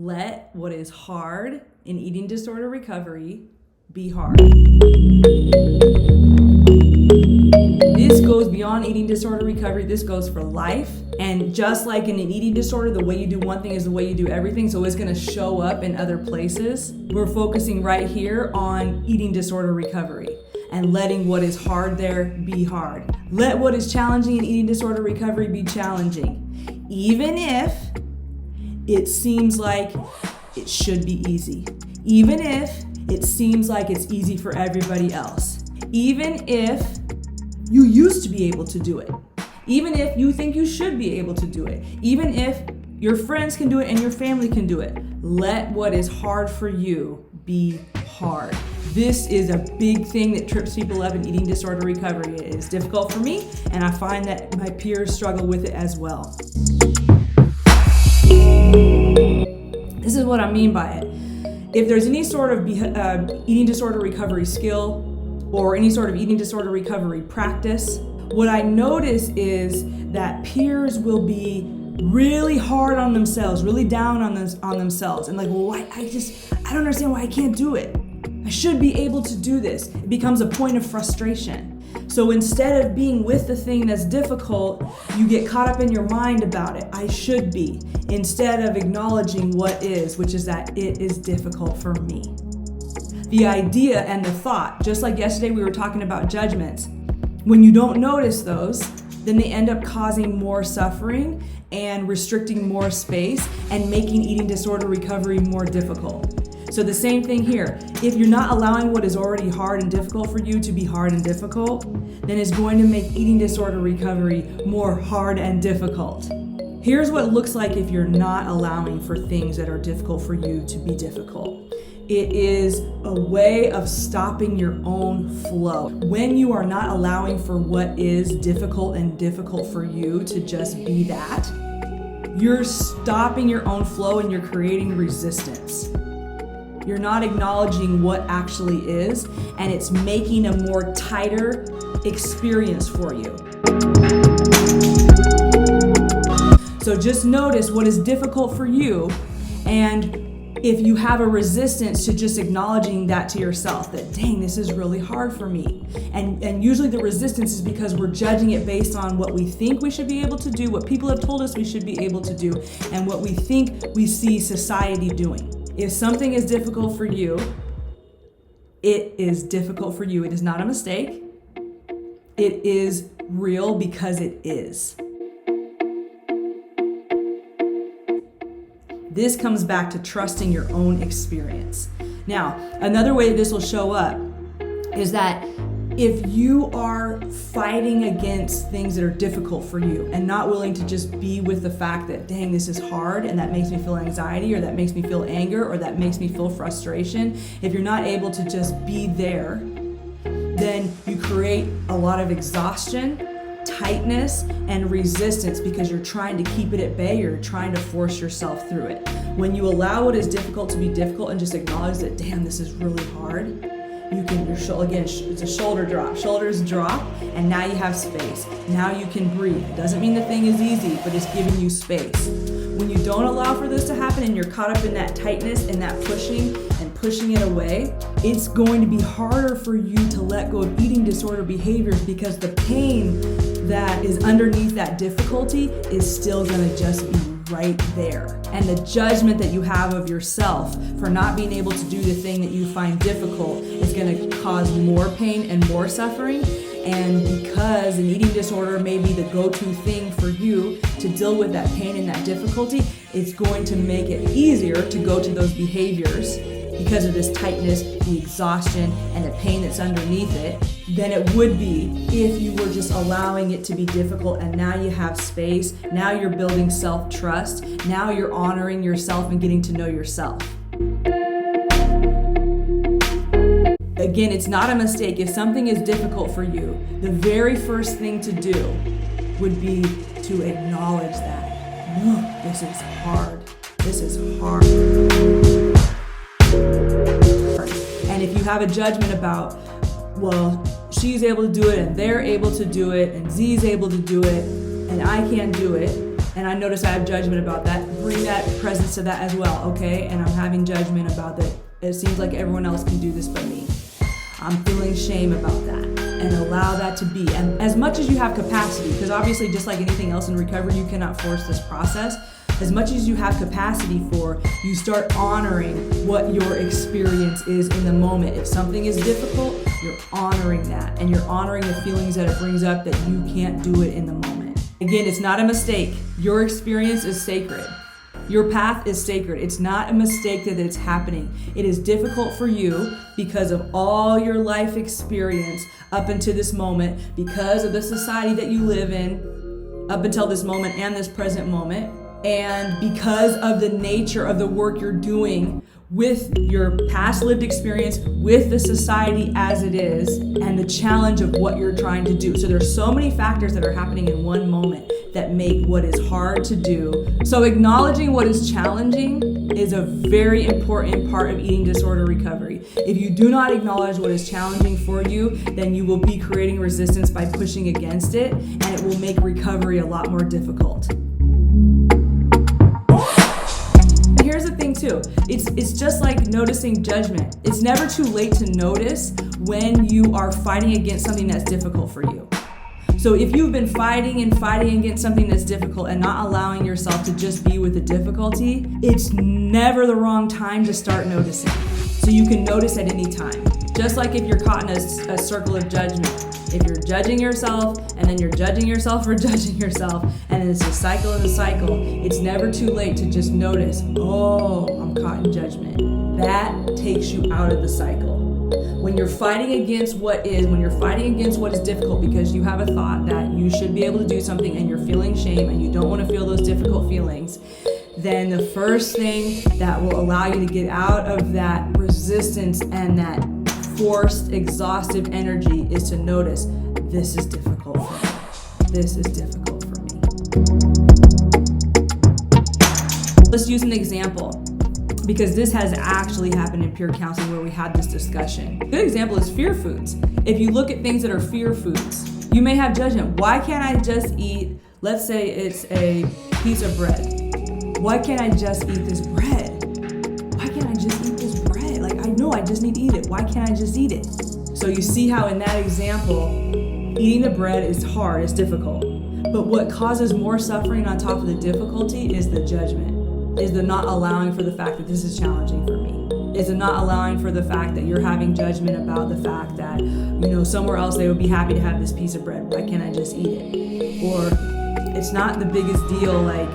Let what is hard in eating disorder recovery be hard. This goes beyond eating disorder recovery. This goes for life. And just like in an eating disorder, the way you do one thing is the way you do everything. So it's going to show up in other places. We're focusing right here on eating disorder recovery and letting what is hard there be hard. Let what is challenging in eating disorder recovery be challenging, even if it seems like it should be easy. Even if it seems like it's easy for everybody else. Even if you used to be able to do it. Even if you think you should be able to do it. Even if your friends can do it and your family can do it. Let what is hard for you be hard. This is a big thing that trips people up in eating disorder recovery. It is difficult for me, and I find that my peers struggle with it as well. This is what I mean by it. If there's any sort of eating disorder recovery skill or any sort of eating disorder recovery practice, what I notice is that peers will be really hard on themselves, really down on themselves, and like, well, I don't understand why I can't do it. I should be able to do this. It becomes a point of frustration. So instead of being with the thing that's difficult, you get caught up in your mind about it. I should be, instead of acknowledging what is, which is that it is difficult for me. The idea and the thought, just like yesterday we were talking about judgments, when you don't notice those, then they end up causing more suffering and restricting more space and making eating disorder recovery more difficult. So the same thing here. If you're not allowing what is already hard and difficult for you to be hard and difficult, then it's going to make eating disorder recovery more hard and difficult. Here's what it looks like if you're not allowing for things that are difficult for you to be difficult. It is a way of stopping your own flow. When you are not allowing for what is difficult and difficult for you to just be that, you're stopping your own flow and you're creating resistance. You're not acknowledging what actually is, and it's making a more tighter experience for you. So just notice what is difficult for you, and if you have a resistance to just acknowledging that to yourself, that dang, this is really hard for me. And usually the resistance is because we're judging it based on what we think we should be able to do, what people have told us we should be able to do, and what we think we see society doing. If something is difficult for you, it is difficult for you. It is not a mistake. It is real because it is. This comes back to trusting your own experience. Now, another way this will show up is that if you are fighting against things that are difficult for you and not willing to just be with the fact that, dang, this is hard and that makes me feel anxiety or that makes me feel anger or that makes me feel frustration, if you're not able to just be there, then you create a lot of exhaustion, tightness, and resistance because you're trying to keep it at bay, you're trying to force yourself through it. When you allow what is difficult to be difficult and just acknowledge that, damn, this is really hard, you can, again, it's a shoulder drop. Shoulders drop, and now you have space. Now you can breathe. It doesn't mean the thing is easy, but it's giving you space. When you don't allow for this to happen and you're caught up in that tightness and that pushing and pushing it away, it's going to be harder for you to let go of eating disorder behaviors because the pain that is underneath that difficulty is still going to just be right there. And the judgment that you have of yourself for not being able to do the thing that you find difficult is going to cause more pain and more suffering. And because an eating disorder may be the go-to thing for you to deal with that pain and that difficulty, it's going to make it easier to go to those behaviors because of this tightness, the exhaustion, and the pain that's underneath it, than it would be if you were just allowing it to be difficult and now you have space, now you're building self-trust, now you're honoring yourself and getting to know yourself. Again, it's not a mistake. If something is difficult for you, the very first thing to do would be to acknowledge that. This is hard. This is hard. And if you have a judgment about, well, she's able to do it and they're able to do it and Z's able to do it and I can't do it, and I notice I have judgment about that, bring that presence to that as well, okay? And I'm having judgment about that. It seems like everyone else can do this but me. I'm feeling shame about that, and allow that to be. And as much as you have capacity, because obviously just like anything else in recovery, you cannot force this process. As much as you have capacity for, you start honoring what your experience is in the moment. If something is difficult, you're honoring that, and you're honoring the feelings that it brings up that you can't do it in the moment. Again, it's not a mistake. Your experience is sacred. Your path is sacred. It's not a mistake that it's happening. It is difficult for you because of all your life experience up until this moment, because of the society that you live in up until this moment and this present moment, and because of the nature of the work you're doing with your past lived experience, with the society as it is, and the challenge of what you're trying to do. So there's so many factors that are happening in one moment that make what is hard to do. So acknowledging what is challenging is a very important part of eating disorder recovery. If you do not acknowledge what is challenging for you, then you will be creating resistance by pushing against it, and it will make recovery a lot more difficult. Here's the thing too, it's just like noticing judgment. It's never too late to notice when you are fighting against something that's difficult for you. So if you've been fighting against something that's difficult and not allowing yourself to just be with the difficulty, it's never the wrong time to start noticing. So you can notice at any time. Just like if you're caught in a circle of judgment. If you're judging yourself, and then you're judging yourself for judging yourself, and it's a cycle and a cycle, it's never too late to just notice, oh, I'm caught in judgment. That takes you out of the cycle. When you're fighting against what is difficult because you have a thought that you should be able to do something and you're feeling shame and you don't want to feel those difficult feelings, then the first thing that will allow you to get out of that resistance and that forced, exhaustive energy is to notice, this is difficult for me. This is difficult for me. Let's use an example, because this has actually happened in peer counseling where we had this discussion. A good example is fear foods. If you look at things that are fear foods, you may have judgment. Why can't I just eat, let's say it's a piece of bread. Why can't I just eat this bread? Why can't I just eat this bread? Like, I know I just need to eat it. Why can't I just eat it? So you see how in that example, eating the bread is hard, it's difficult. But what causes more suffering on top of the difficulty is the judgment, is the not allowing for the fact that this is challenging for me. Is the not allowing for the fact that you're having judgment about the fact that, somewhere else they would be happy to have this piece of bread. Why can't I just eat it? Or it's not the biggest deal, like,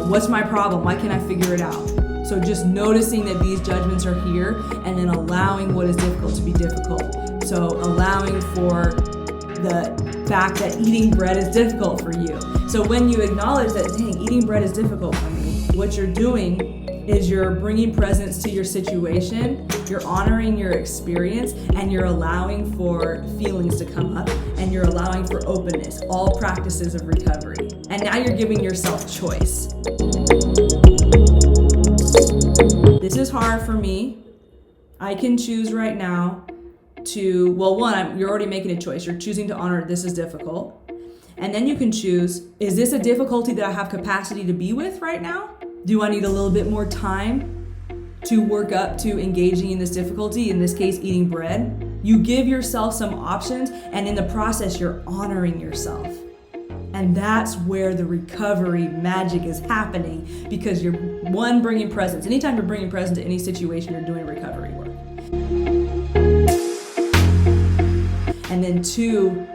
what's my problem? Why can't I figure it out? So just noticing that these judgments are here and then allowing what is difficult to be difficult. So allowing for the fact that eating bread is difficult for you. So when you acknowledge that, dang, eating bread is difficult for me, what you're doing is you're bringing presence to your situation, you're honoring your experience, and you're allowing for feelings to come up, and you're allowing for openness, all practices of recovery. And now you're giving yourself choice. This is hard for me. I can choose right now to, you're already making a choice. You're choosing to honor this is difficult. And then you can choose, is this a difficulty that I have capacity to be with right now? Do I need a little bit more time to work up to engaging in this difficulty, in this case, eating bread? You give yourself some options, and in the process, you're honoring yourself. And that's where the recovery magic is happening, because you're, one, bringing presence. Anytime you're bringing presence to any situation, you're doing recovery work. And then two,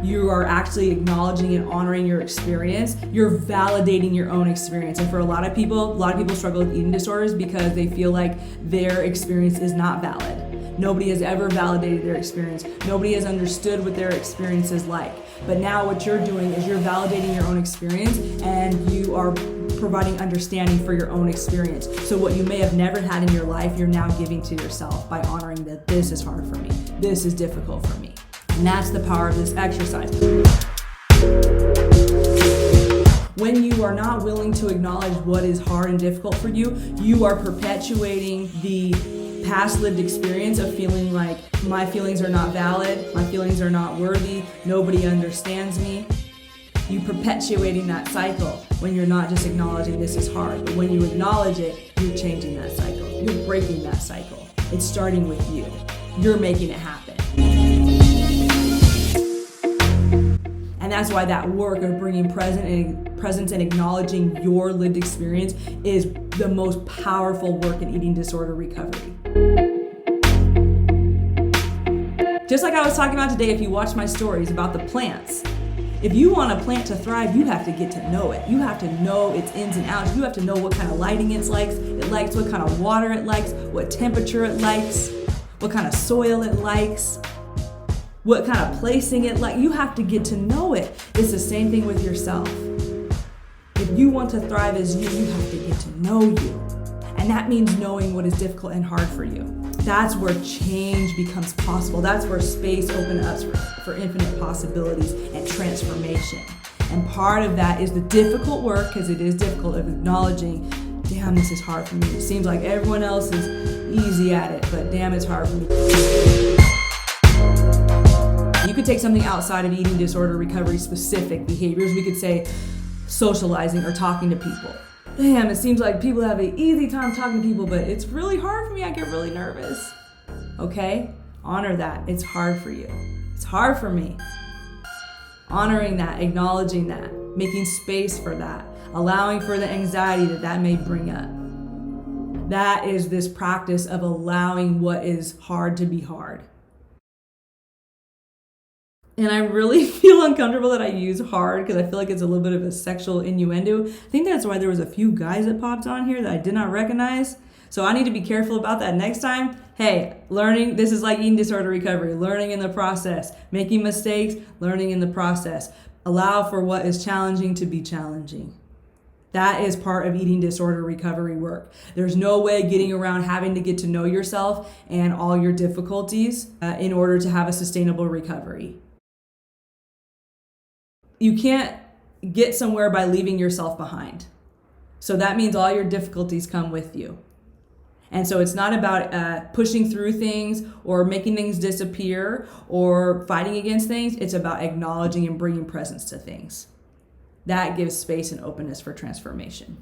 you are actually acknowledging and honoring your experience. You're validating your own experience. And for a lot of people struggle with eating disorders because they feel like their experience is not valid. Nobody has ever validated their experience. Nobody has understood what their experience is like. But now what you're doing is you're validating your own experience, and you are providing understanding for your own experience. So what you may have never had in your life, you're now giving to yourself by honoring that this is hard for me. This is difficult for me. And that's the power of this exercise. When you are not willing to acknowledge what is hard and difficult for you, you are perpetuating the past lived experience of feeling like my feelings are not valid, my feelings are not worthy, nobody understands me. You perpetuating that cycle. when you're not just acknowledging this is hard, but when you acknowledge it, you're changing that cycle. You're breaking that cycle. It's starting with you. You're making it happen. And that's why that work of bringing presence and acknowledging your lived experience is the most powerful work in eating disorder recovery. Just like I was talking about today, if you watch my stories about the plants, if you want a plant to thrive, you have to get to know it. You have to know its ins and outs. You have to know what kind of lighting it likes, what kind of water it likes, what temperature it likes, what kind of soil it likes, what kind of placing it likes. You have to get to know it. It's the same thing with yourself. If you want to thrive as you have to get to know you. And that means knowing what is difficult and hard for you. That's where change becomes possible. That's where space opens up for infinite possibilities and transformation. And part of that is the difficult work, because it is difficult, of acknowledging, damn, this is hard for me. It seems like everyone else is easy at it, but damn, it's hard for me. You could take something outside of eating disorder recovery specific behaviors. We could say socializing or talking to people. Damn, it seems like people have an easy time talking to people, but it's really hard for me. I get really nervous. Okay? Honor that. It's hard for you. It's hard for me. Honoring that, acknowledging that, making space for that, allowing for the anxiety that may bring up. That is this practice of allowing what is hard to be hard. And I really feel uncomfortable that I use hard because I feel like it's a little bit of a sexual innuendo. I think that's why there was a few guys that popped on here that I did not recognize. So I need to be careful about that next time. Hey, learning, this is like eating disorder recovery, learning in the process, making mistakes, learning in the process. Allow for what is challenging to be challenging. That is part of eating disorder recovery work. There's no way getting around having to get to know yourself and all your difficulties in order to have a sustainable recovery. You can't get somewhere by leaving yourself behind. So that means all your difficulties come with you. And so it's not about pushing through things or making things disappear or fighting against things. It's about acknowledging and bringing presence to things. That gives space and openness for transformation.